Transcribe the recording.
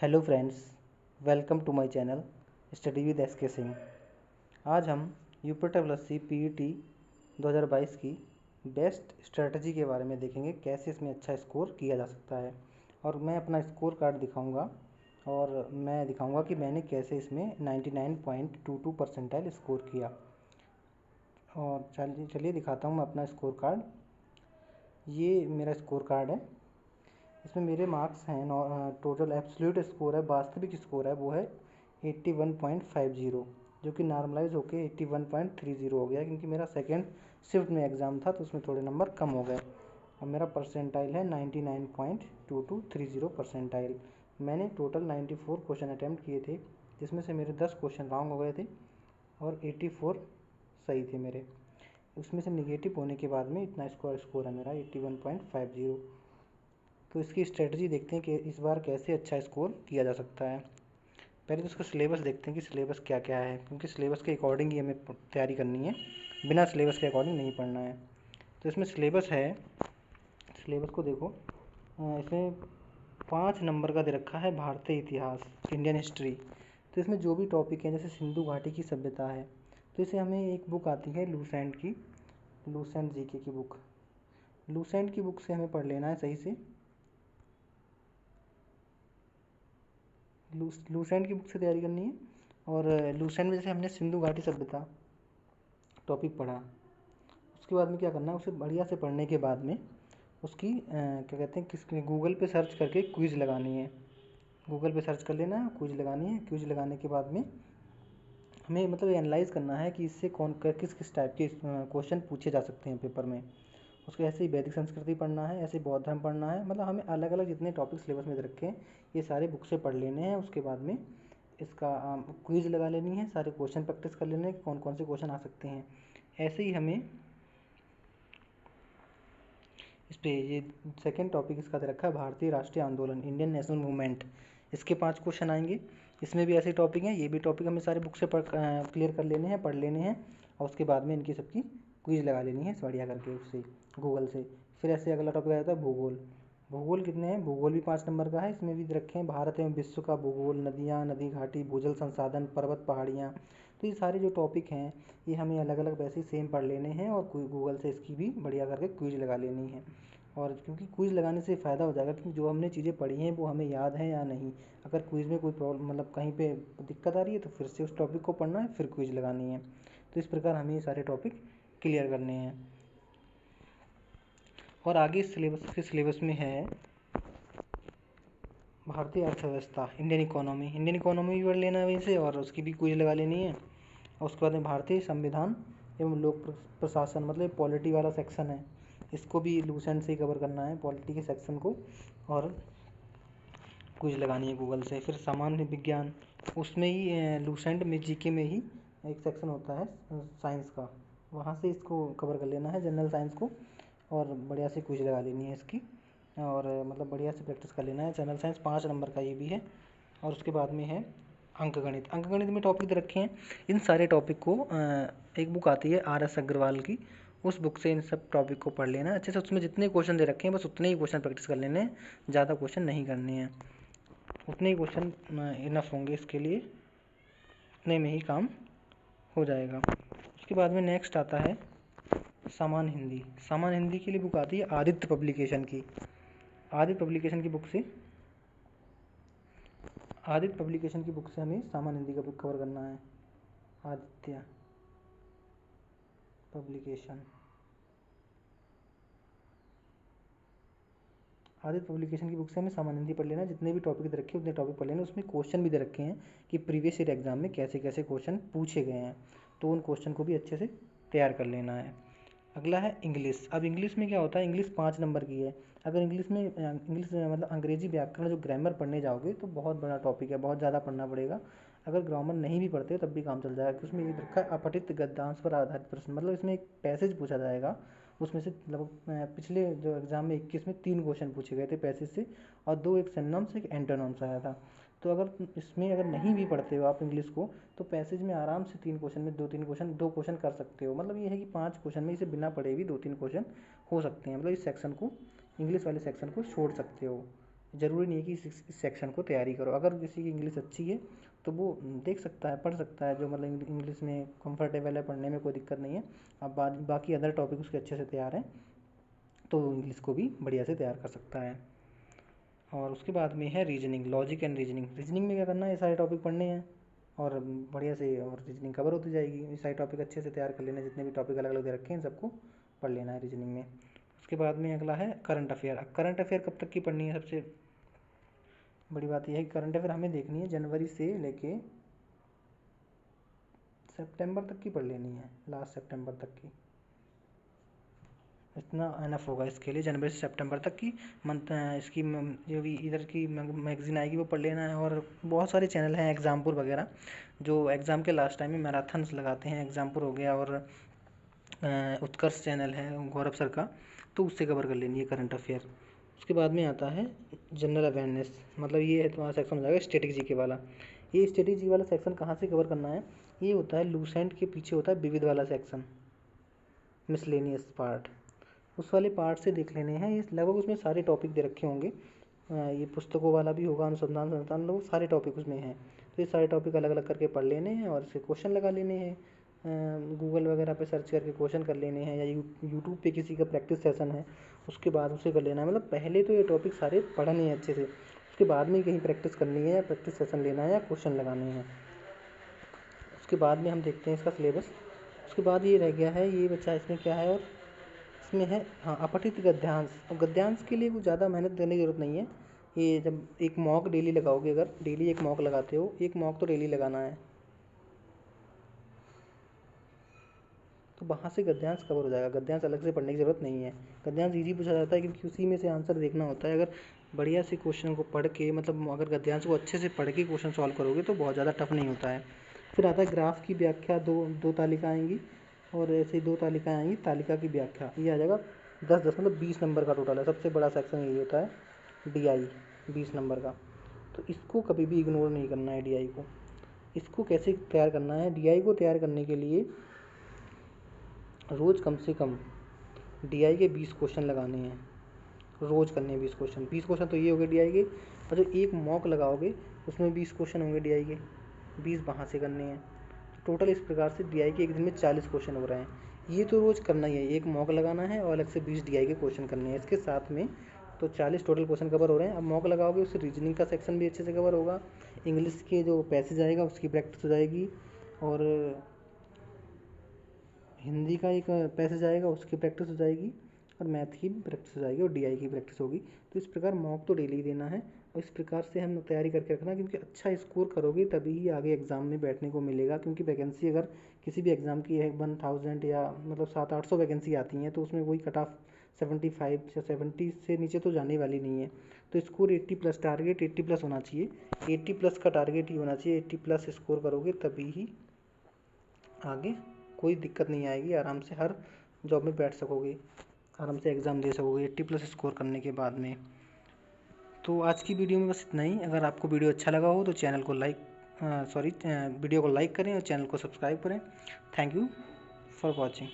Hello friends, welcome to my channel study with S K Singh. आज हम UPSC PET 2022 की best strategy के बारे में देखेंगे, कैसे इसमें अच्छा स्कोर किया जा सकता है। और मैं अपना स्कोर कार्ड दिखाऊंगा और मैं दिखाऊंगा कि मैंने कैसे इसमें 99.22 परसेंटाइल स्कोर किया। और चलिए दिखाता हूँ मैं अपना स्कोर कार्ड। ये मेरा स्कोर कार्ड है। इसमें मेरे मार्क्स हैं, टोटल एब्सोल्यूट स्कोर है, वास्तविक स्कोर है वो है 81.50, जो कि नॉर्मलाइज होके 81.30 हो गया, क्योंकि मेरा सेकेंड शिफ्ट में एग्ज़ाम था तो उसमें थोड़े नंबर कम हो गए। और मेरा परसेंटाइल है 99.2230 परसेंटाइल। मैंने टोटल 94 क्वेश्चन अटैम्प्ट किए थे, जिसमें से मेरे 10 क्वेश्चन रॉन्ग हो गए थे और 84 सही थे मेरे। उसमें से निगेटिव होने के बाद में इतना स्कोर है मेरा 81.50। तो इसकी स्ट्रेटजी देखते हैं कि इस बार कैसे अच्छा स्कोर किया जा सकता है। पहले तो इसका सिलेबस देखते हैं कि सिलेबस क्या क्या है, क्योंकि सिलेबस के अकॉर्डिंग ही हमें तैयारी करनी है, बिना सिलेबस के अकॉर्डिंग नहीं पढ़ना है। तो इसमें सिलेबस है, सिलेबस को देखो। इसमें 5 नंबर का दे रखा है भारतीय इतिहास, इंडियन हिस्ट्री। तो इसमें जो भी टॉपिक है, जैसे सिंधु घाटी की सभ्यता है, तो इसे हमें एक बुक आती है लूसेंट की, लूसेंट जीके की बुक। लूसेंट की बुक से हमें पढ़ लेना है सही से। लूसेंट की बुक से तैयारी करनी है। और लूसेंट में जैसे हमने सिंधु घाटी सभ्यता टॉपिक पढ़ा, उसके बाद में क्या करना है, उसे बढ़िया से पढ़ने के बाद में उसकी क्या कहते हैं, किस गूगल पे सर्च करके क्विज़ लगानी है। गूगल पे सर्च कर लेना है, क्विज़ लगानी है। क्विज़ लगाने के बाद में हमें मतलब एनालाइज करना है कि इससे कौन किस किस टाइप के क्वेश्चन पूछे जा सकते हैं पेपर में। उसको ऐसे ही वैदिक संस्कृति पढ़ना है, ऐसे बौद्ध धर्म पढ़ना है। मतलब हमें अलग अलग जितने टॉपिक सिलेबस में दे रखे हैं ये सारे बुक से पढ़ लेने हैं। उसके बाद में इसका क्विज़ लगा लेनी है, सारे क्वेश्चन प्रैक्टिस कर लेने हैं कि कौन कौन से क्वेश्चन आ सकते हैं। ऐसे ही हमें इस पर ये सेकेंड टॉपिक इसका दे रखा है भारतीय राष्ट्रीय आंदोलन, इंडियन नेशनल मूवमेंट। इसके 5 क्वेश्चन आएंगे। इसमें भी ऐसे टॉपिक हैं, ये भी टॉपिक हमें सारे बुक से क्लियर कर लेने हैं, पढ़ लेने हैं। और उसके बाद में इनकी सबकी क्विज़ लगा लेनी है बढ़िया करके उससे, गूगल से। फिर ऐसे अगला टॉपिक आ जाता है भूगोल। भूगोल कितने हैं, भूगोल भी 5 नंबर का है। इसमें भी रखे हैं भारत एवं विश्व का भूगोल, नदियाँ, नदी घाटी, भूजल संसाधन, पर्वत, पहाड़ियाँ। तो ये सारे जो टॉपिक हैं ये हमें अलग अलग वैसे ही सेम पढ़ लेने हैं और गूगल से इसकी भी बढ़िया करके क्विज़ लगा लेनी है। और क्योंकि क्विज़ लगाने से फ़ायदा हो जाएगा, क्योंकि जो हमने चीज़ें पढ़ी हैं वो हमें याद है या नहीं। अगर क्विज़ में कोई प्रॉब्लम मतलब कहीं पे दिक्कत आ रही है तो फिर से उस टॉपिक को पढ़ना है, फिर क्विज़ लगानी है। तो इस प्रकार हमें ये सारे टॉपिक क्लियर करने हैं। और आगे सिलेबस में है भारतीय अर्थव्यवस्था, इंडियन इकोनॉमी। इंडियन इकोनॉमी भी पढ़ लेना है वहीं से और उसकी भी क्विज़ लगा लेनी है। और उसके बाद में भारतीय संविधान एवं लोक प्रशासन, मतलब पॉलिटी वाला सेक्शन है, इसको भी लूसेंट से ही कवर करना है, पॉलिटी के सेक्शन को। और क्विज़ लगानी है गूगल से। फिर सामान्य विज्ञान, उसमें ही लूसेंट में जीके में ही एक सेक्शन होता है साइंस का, वहाँ से इसको कवर कर लेना है, जनरल साइंस को। और बढ़िया से क्विज़ लगा लेनी है इसकी। और मतलब बढ़िया से प्रैक्टिस कर लेना है। जनरल साइंस 5 नंबर का ये भी है। और उसके बाद में है अंकगणित। अंकगणित में टॉपिक दे रखे हैं। इन सारे टॉपिक को एक बुक आती है RS अग्रवाल की, उस बुक से इन सब टॉपिक को पढ़ लेना है अच्छे से। उसमें जितने क्वेश्चन दे रखे हैं बस उतने ही क्वेश्चन प्रैक्टिस कर लेने हैं, ज़्यादा क्वेश्चन नहीं करने हैं। उतने ही क्वेश्चन इनफ होंगे इसके लिए, उतने में ही काम हो जाएगा। उसके बाद में नेक्स्ट आता है सामान्य हिंदी। सामान्य हिंदी के लिए बुक आती है आदित्य पब्लिकेशन की। आदित्य पब्लिकेशन की बुक से हमें सामान्य हिंदी का बुक कवर करना है। आदित्य पब्लिकेशन की बुक से हमें सामान्य हिंदी पढ़ लेना है। जितने भी टॉपिक दे रखे हैं उतने टॉपिक पढ़ लेना। उसमें क्वेश्चन भी दे रखे हैं कि प्रीवियस ईयर एग्जाम में कैसे कैसे क्वेश्चन पूछे गए हैं, तो उन क्वेश्चन को भी अच्छे से तैयार कर लेना है। अगला है इंग्लिश। अब इंग्लिश में क्या होता है, इंग्लिश 5 नंबर की है। अगर इंग्लिश मतलब अंग्रेजी व्याकरण जो ग्रामर पढ़ने जाओगे तो बहुत बड़ा टॉपिक है, बहुत ज़्यादा पढ़ना पड़ेगा। अगर ग्रामर नहीं भी पढ़ते तब भी काम चल जाएगा, क्योंकि उसमें ये रखा है अपठित गद्यांश पर आधारित प्रश्न। मतलब इसमें एक पैसेज पूछा जाएगा, उसमें से लगभग पिछले जो एग्ज़ाम में 21 में 3 क्वेश्चन पूछे गए थे पैसेज से, और 2 एक सिनोनिम्स से एक एंटोनिम्स आया था। तो अगर इसमें अगर नहीं भी पढ़ते हो आप इंग्लिश को, तो पैसेज में आराम से 3 क्वेश्चन में 2 क्वेश्चन कर सकते हो। मतलब ये है कि 5 क्वेश्चन में इसे बिना पढ़े भी 2-3 क्वेश्चन हो सकते हैं। मतलब इस सेक्शन को, इंग्लिश वाले सेक्शन को छोड़ सकते हो, ज़रूरी नहीं है कि इस सेक्शन को तैयारी करो। अगर किसी की इंग्लिश अच्छी है तो वो देख सकता है, पढ़ सकता है, जो मतलब इंग्लिश में कंफर्टेबल है, पढ़ने में कोई दिक्कत नहीं है। अब बाकी अदर टॉपिक उसके अच्छे से तैयार हैं तो इंग्लिश को भी बढ़िया से तैयार कर सकता है। और उसके बाद में है reasoning, logic and reasoning. Reasoning में क्या करना है, ये सारे टॉपिक पढ़ने हैं और बढ़िया से, और रीजनिंग कवर होती जाएगी। ये सारे टॉपिक अच्छे से तैयार कर लेना, जितने भी टॉपिक अलग अलग दे रखे हैं सबको पढ़ लेना है रीजनिंग में। उसके बाद में अगला है करंट अफेयर। करंट अफेयर कब तक की पढ़नी है, सबसे बड़ी बात यह है कि करंट अफेयर हमें देखनी है जनवरी से लेके सितंबर तक की पढ़ लेनी है, लास्ट सितंबर तक की। इतना एनफ होगा इसके लिए, जनवरी से सितंबर तक की मंथ इसकी जो भी इधर की मैगज़ीन आएगी वो पढ़ लेना है। और बहुत सारे चैनल हैं एग्ज़ामपुर वगैरह, जो एग्ज़ाम के लास्ट टाइम में मैराथन्स लगाते हैं। एग्ज़ामपुर हो गया, और उत्कर्ष चैनल है गौरव सर का, तो उससे कवर कर लेनी है करंट अफेयर। उसके बाद में आता है जनरल अवेयरनेस, मतलब ये है तुम्हारा सेक्शन हो जाएगा स्टैटिक जीके वाला। ये स्टैटिक जीके वाला सेक्शन कहाँ से कवर करना है, ये होता है लूसेंट के पीछे होता है विविध वाला सेक्शन, मिसलेनियस पार्ट, उस वाले पार्ट से देख लेने हैं। ये लगभग उसमें सारे टॉपिक दे रखे होंगे, ये पुस्तकों वाला भी होगा, अनुसंधान संस्थान, लोग सारे टॉपिक उसमें हैं। तो ये सारे टॉपिक अलग अलग करके पढ़ लेने हैं और इसके क्वेश्चन लगा लेने हैं। गूगल वगैरह पे सर्च करके क्वेश्चन कर लेने हैं, या यूट्यूब पे किसी का प्रैक्टिस सेशन है उसके बाद उसे कर लेना है। मतलब पहले तो ये टॉपिक सारे पढ़ने हैं अच्छे से, उसके बाद में कहीं प्रैक्टिस करनी है, या प्रैक्टिस सेशन लेना है, या क्वेश्चन लगाने हैं। उसके बाद में हम देखते हैं इसका सिलेबस। उसके बाद ये रह गया है, ये बच्चा इसमें क्या है, और इसमें है हाँ अपठित गद्यांश। और गद्यांश के लिए कुछ ज़्यादा मेहनत करने की ज़रूरत नहीं है। ये जब एक मॉक डेली लगाओगे, अगर डेली एक मॉक लगाते हो, एक मॉक तो डेली लगाना है, तो वहाँ से गद्यांश कवर हो जाएगा। गद्यांश अलग से पढ़ने की ज़रूरत नहीं है। गद्यांश ईजी पूछा जाता है क्योंकि उसी में से आंसर देखना होता है। अगर बढ़िया से क्वेश्चन को पढ़ के, मतलब अगर गद्यांश को अच्छे से पढ़ के क्वेश्चन सॉल्व करोगे तो बहुत ज़्यादा टफ नहीं होता है। फिर आता है ग्राफ की व्याख्या, दो तालिका आएंगी, और ऐसे ही 2 तालिकाएँ आएंगी, तालिका की व्याख्या। ये आ जाएगा 10 मतलब 20 नंबर का टोटल है। सबसे बड़ा सेक्शन यही होता है DI, 20 नंबर का। तो इसको कभी भी इग्नोर नहीं करना है DI को। इसको कैसे तैयार करना है, DI को तैयार करने के लिए रोज़ कम से कम DI के 20 क्वेश्चन लगाने हैं, रोज़ करने हैं 20 क्वेश्चन। 20 क्वेश्चन तो ये हो गए DI के, और जो एक मॉक लगाओगे उसमें 20 क्वेश्चन होंगे DI के, 20 वहाँ से करने हैं। टोटल इस प्रकार से DI के एक दिन में 40 क्वेश्चन हो रहे हैं। ये तो रोज़ करना ही है, एक मॉक लगाना है और अलग से 20 DI के क्वेश्चन करने हैं इसके साथ में, तो 40 टोटल क्वेश्चन कवर हो रहे हैं। अब मॉक लगाओगे उससे रीजनिंग का सेक्शन भी अच्छे से कवर होगा, इंग्लिश के जो पैसेज आएगा उसकी प्रैक्टिस हो जाएगी, और हिंदी का एक पैसेज आएगा उसकी प्रैक्टिस हो जाएगी, और मैथ की भी प्रैक्टिस हो जाएगी, और DI की प्रैक्टिस होगी। तो इस प्रकार मॉक तो डेली देना है, और इस प्रकार से हम तैयारी करके रखना, क्योंकि अच्छा स्कोर करोगे तभी ही आगे एग्ज़ाम में बैठने को मिलेगा। क्योंकि वैकेंसी अगर किसी भी एग्ज़ाम की है 1000 या मतलब 700-800 वैकेंसी आती हैं, तो उसमें वही कट ऑफ 75 या 70 से नीचे तो जाने वाली नहीं है। तो स्कोर 80+, टारगेट 80+ होना चाहिए, 80+ का टारगेट ही होना चाहिए। 80+ स्कोर करोगे तभी ही आगे कोई दिक्कत नहीं आएगी, आराम से हर जॉब में बैठ सकोगे, आराम से एग्ज़ाम दे सकोगे 80+ स्कोर करने के बाद में। तो आज की वीडियो में बस इतना ही। अगर आपको वीडियो अच्छा लगा हो तो चैनल को वीडियो को लाइक करें और चैनल को सब्सक्राइब करें। Thank you for watching.